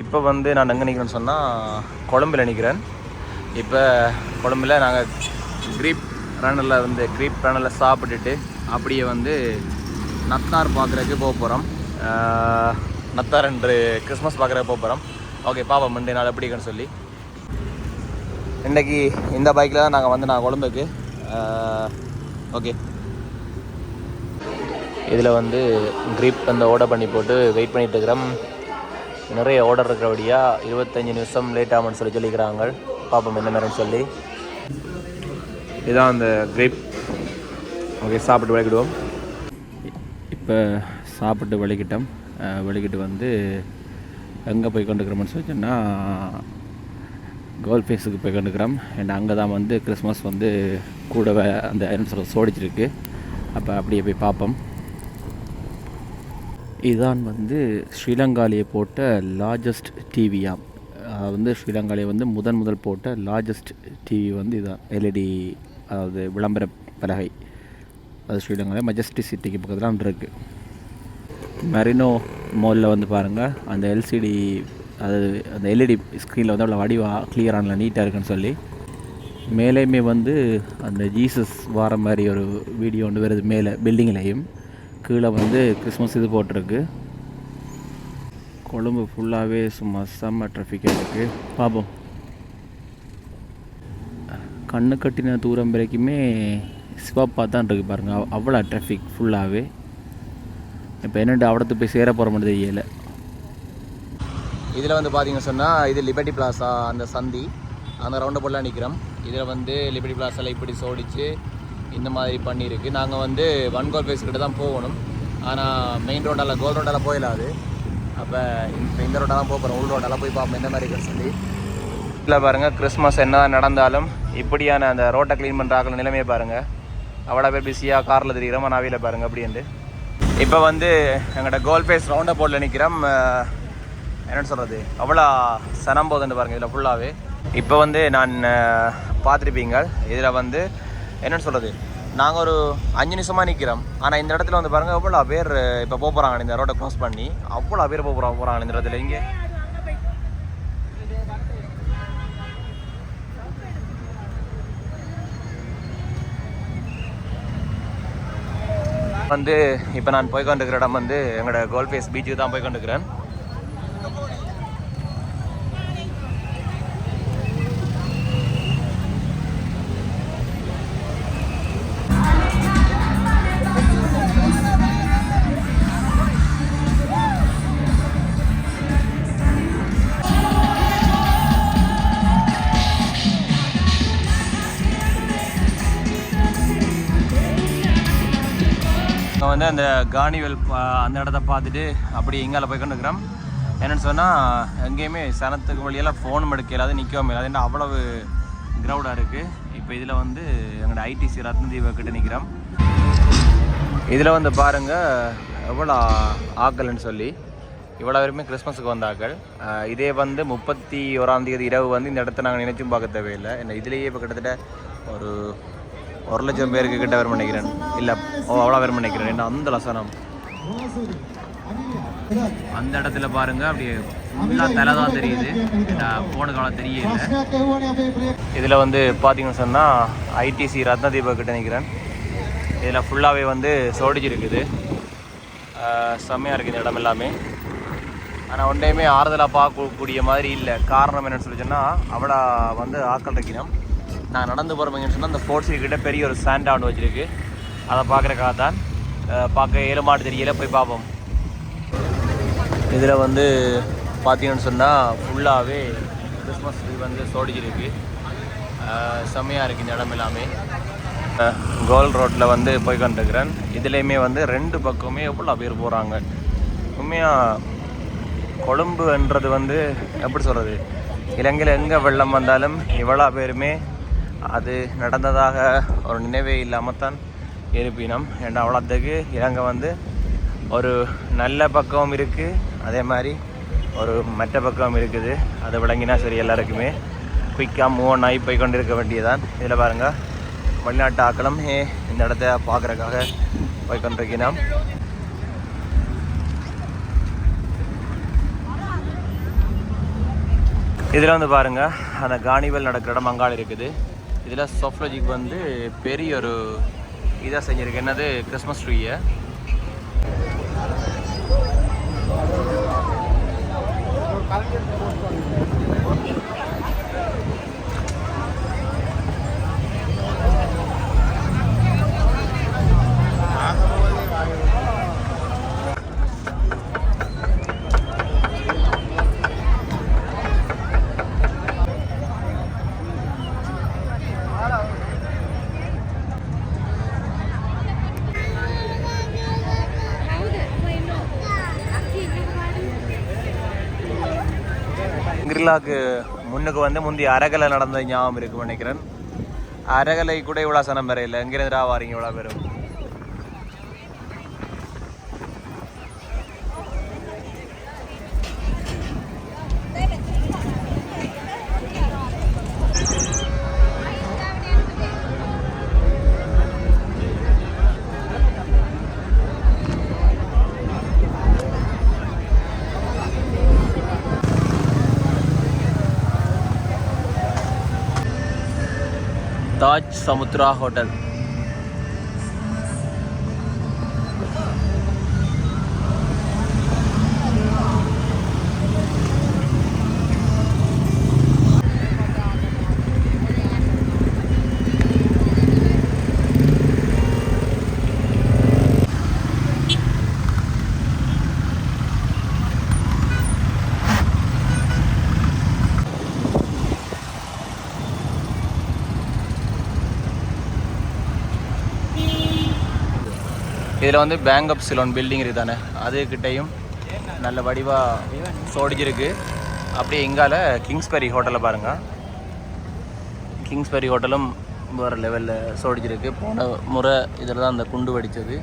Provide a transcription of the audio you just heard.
இப்போ வந்து நான் எங்கே நிற்கிறேன்னு சொன்னால் கொழும்பில் நிற்கிறேன். இப்போ கொழும்பில் நாங்கள் க்ரீப் ரன்னில் சாப்பிட்டுட்டு அப்படியே வந்து நத்தார் பார்க்குறதுக்கு போக போகிறோம். நத்தார் என்று கிறிஸ்மஸ் பார்க்குறதுக்கு போக போகிறோம். ஓகே, பாப்போம் ரெண்டு நாள் எப்படி இருக்குன்னு சொல்லி. இன்றைக்கி இந்த பைக்கில் தான் நாங்கள் வந்து கொழும்புக்கு. ஓகே, இதில் வந்து க்ரீப் அந்த ஆர்டர் பண்ணி போட்டு வெயிட் பண்ணிகிட்டு இருக்கிறோம். நிறைய ஆர்டர் இருக்கிறபடியாக 25 நிமிஷம் லேட் ஆகும்னு சொல்லிக்கிறாங்க. பார்ப்போம் என்ன மாதிரின்னு சொல்லி. இதுதான் அந்த க்ரீப். ஓகே, சாப்பிட்டு விளக்கிடுவோம். இப்போ சாப்பிட்டு விளக்கிட்டோம். விளக்கிட்டு வந்து எங்கே போய் கொண்டுக்கிறோம்னு சொல்லிச்சோன்னா கோல் ஃபேஸுக்கு போய் கொண்டுக்கிறோம். அண்ட் அங்கே தான் வந்து கிறிஸ்மஸ் வந்து கூடவே அந்த என்ன சோடிச்சிருக்கு. அப்போ அப்படியே போய் பார்ப்போம். இதுதான் வந்து ஸ்ரீலங்காலேயே போட்ட லார்ஜஸ்ட் டிவியாம். வந்து ஸ்ரீலங்காலேயே வந்து முதல் போட்ட லார்ஜஸ்ட் டிவி வந்து இதுதான். எல்இடி, அதாவது விளம்பர பலகை. அது ஸ்ரீலங்காவில் மெஜஸ்டிக் சிட்டிக்கு பக்கத்தில் இருக்குது. மெரினோ மாலில் வந்து பாருங்கள், அந்த எல்சிடி, அது அந்த எல்இடி ஸ்க்ரீனில் வந்து அவ்வளோ வடிவாக கிளியரான நீட்டாக இருக்குன்னு சொல்லி. மேலேயுமே வந்து அந்த ஜீசஸ் வார மாதிரி ஒரு வீடியோ ஒன்று வருது மேலே பில்டிங்லேயும். கீழே வந்து கிறிஸ்மஸ் இது போட்டிருக்கு. கொழும்பு ஃபுல்லாகவே சும்மா செம்ம ட்ராஃபிக்காக இருக்குது. பார்ப்போம். கண்ணு கட்டின தூரம் வரைக்குமே சிவப்பாக தான் இருக்குது பாருங்கள். அவ்வளோ ட்ராஃபிக் ஃபுல்லாகவே. இப்போ என்னென்று அவடத்து போய் சேர போகிற மாதிரி தெரியலை. இதில் வந்து பார்த்தீங்கன்னு சொன்னால் இது லிபர்ட்டி பிளாஸா, அந்த சந்தி அந்த ரவுண்டு போடலாம் நிற்கிறோம். இதில் வந்து லிபர்ட்டி பிளாஸாவில் இப்படி சோடிச்சு இந்த மாதிரி பண்ணியிருக்கு. நாங்கள் வந்து கோல் ஃபேஸ் கிட்ட தான் போகணும். ஆனால் மெயின் ரோட்டால் கோல் ரோட்டால் போயிடாது. அப்போ இப்போ இந்த ரோட்டால் தான் போகிறோம். உள் ரோட்டால் போய் பார்ப்போம் என்ன மாதிரி இருக்குன்னு சொல்லி. இல்லை பாருங்கள், கிறிஸ்மஸ் என்ன நடந்தாலும் இப்படியான அந்த ரோட்டை க்ளீன் பண்ணுற ஆக்கள் நிலைமையை பாருங்கள். அவ்வளோ பேர் பிஸியாக காரில் தெரிகிறோம். நாவியில் பாருங்கள் அப்படின்ட்டு. இப்போ வந்து எங்கள்கிட்ட கோல் ஃபேஸ் ரவுண்ட் போர்டில் நிற்கிறோம். என்னென்னு சொல்கிறது, அவ்வளோ சனம் போதுன்னு பாருங்கள் இதில் ஃபுல்லாகவே. இப்போ வந்து நான் பார்த்துருப்பீங்க, இதில் வந்து என்னென்னு சொல்கிறது, நாங்கள் ஒரு 5 நிமிஷமாக நிற்கிறோம். ஆனால் இந்த இடத்துல வந்து பாருங்கள் எவ்வளோ பேர் இப்போ போகிறாங்க. இந்த ரோட்டை க்ராஸ் பண்ணி அவ்வளோ பேர் போகிறாங்க இந்த இடத்துல. இங்கே வந்து இப்போ நான் போய் கொண்டிருக்கிற இடம் வந்து எங்களோட கோல் ஃபேஸ் பீச்சுக்கு தான் போய் கொண்டிருக்கிறேன். வந்து அந்த கார்னிவல் அந்த இடத்த பார்த்துட்டு அப்படி இங்கால போய் கொண்டுக்கிறோம். என்னென்னு சொன்னால் எங்கேயுமே சனத்துக்கு வழியெல்லாம் ஃபோன் எடுக்க இல்லாத நிற்கவும் இல்லாது. ஏன்னா அவ்வளவு க்ரௌடாக இருக்குது. இப்போ இதில் வந்து எங்களோட ஐடிசி ரத்னதீப கிட்ட நிற்கிறோம். இதில் வந்து பாருங்கள் எவ்வளோ ஆக்கல்னு சொல்லி. இவ்வளோ பேருமே கிறிஸ்மஸுக்கு வந்த ஆக்கள். இதே வந்து 31ஆம் தேதி இரவு வந்து இந்த இடத்த நாங்கள் நினைச்சும் பார்க்க தேவையில்லை. என்ன இதுலேயே இப்போ கிட்டத்தட்ட ஒரு 1 லட்சம் பேருக்கு கிட்ட வரும் நினைக்கிறேன். இல்லை, அவ்வளோ வரும் நினைக்கிறேன். ஏன்னா அந்த லசனம் அந்த இடத்துல பாருங்கள் அப்படியே ஃபுல்லாக தலை தான் தெரியுது. போன காலம் தெரியல. இதில் வந்து பார்த்தீங்கன்னு சொன்னால் ஐடிசி ரத்னதீப கிட்ட நிற்கிறேன். இதில் ஃபுல்லாகவே வந்து சோடிச்சிருக்குது. செம்மையாக இருக்குது இந்த இடம் எல்லாமே. ஆனால் ஒன்றையுமே ஆறுதலாக பார்க்கக்கூடிய மாதிரி இல்லை. காரணம் என்னென்னு சொல்லி சொன்னால் அவ்வளோ வந்து ஆக்கள் இருக்கணும். நான் நடந்து போகிறோம்னு சொன்னால் அந்த ஸ்போர்ட்ஸ் கிட்ட பெரிய ஒரு ஸ்டாண்ட் ஒன்று வச்சுருக்கு. அதை பார்க்குறக்காக தான். பார்க்க 7 மாடு தெரியல, போய் பார்ப்போம். இதில் வந்து பார்த்தீங்கன்னு சொன்னால் ஃபுல்லாகவே கிறிஸ்மஸ் வந்து சோடிச்சிருக்கு. செம்மையாக இருக்குது இந்த இடம் எல்லாமே. கோல் ரோட்டில் வந்து போய் கொண்டிருக்கிறேன். இதுலேயுமே வந்து 2 பக்கமே எவ்வளோ பேர் போகிறாங்க. உண்மையாக கொழும்புன்றது வந்து எப்படி சொல்கிறது, இலங்கையில் எங்கே வெள்ளம் வந்தாலும் இவ்வளோ பேருமே அது நடந்ததாக ஒரு நினைவே இல்லாமல் தான் இருப்பினோம். ஏன்னா அவ்வளோத்துக்கு இலங்கை வந்து ஒரு நல்ல பக்கம் இருக்குது, அதே மாதிரி ஒரு மற்ற பக்கம் இருக்குது. அதை விளங்கினா சரி எல்லாருக்குமே குயிக்காக மூவ் ஆன் ஆகி போய் கொண்டு இருக்க வேண்டியதான். இதில் பாருங்கள் வெளிநாட்டு ஆக்களும் இந்த இடத்த பார்க்குறதுக்காக போய் கொண்டிருக்கிறோம். இதில் வந்து பாருங்கள் அந்த கார்னிவல் நடக்கிற இடம் அங்காள் இருக்குது. இதில் சாஃப்ட்லாஜிக் வந்து பெரிய ஒரு இதாக செஞ்சுருக்கு. என்னது கிறிஸ்மஸ் ட்ரீயை. கிரில்லாக்கு முன்னுக்கு வந்து முந்தைய அரகலை நடந்த ஞாபகம் இருக்குன்னு நினைக்கிறேன். அரகலை கூட இவ்வளோ சனம் வேற இல்லை. எங்கேருந்துடா வாரீங்க இவ்வளோ பேரும்? தாஜ் சமுத்ரா ஹோட்டல். இதில் வந்து பேங்க் ஆஃப் சிலோன் பில்டிங் இருக்குது தானே, அதுக்கிட்டையும் நல்ல வடிவாக சோடிச்சிருக்கு. அப்படியே இங்கால கிங்ஸ்பெரி ஹோட்டலை பாருங்கள். கிங்ஸ்பெரி ஹோட்டலும் வேறு லெவலில் சோடிச்சிருக்கு. போன முறை இதில் தான் அந்த குண்டு வெடித்தது.